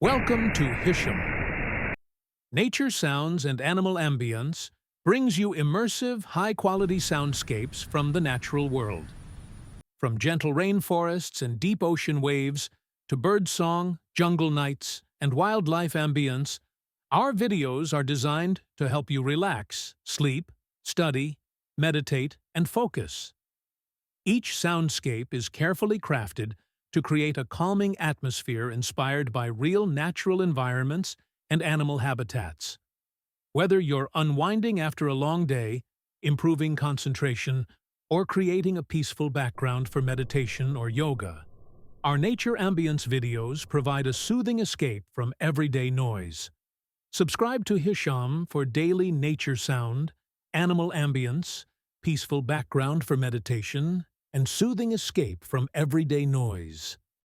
Welcome to Hisham. Nature Sounds and Animal Ambience brings you immersive, high-quality soundscapes from the natural world. From gentle rainforests and deep ocean waves to birdsong, jungle nights, and wildlife ambience, our videos are designed to help you relax, sleep, study, meditate, and focus. Each soundscape is carefully crafted to create a calming atmosphere inspired by real natural environments and animal habitats. Whether you're unwinding after a long day, improving concentration, or creating a peaceful background for meditation or yoga, our nature ambience videos provide a soothing escape from everyday noise. Subscribe to Hisham for daily nature sound, animal ambience, peaceful background for meditation, and soothing escape from everyday noise.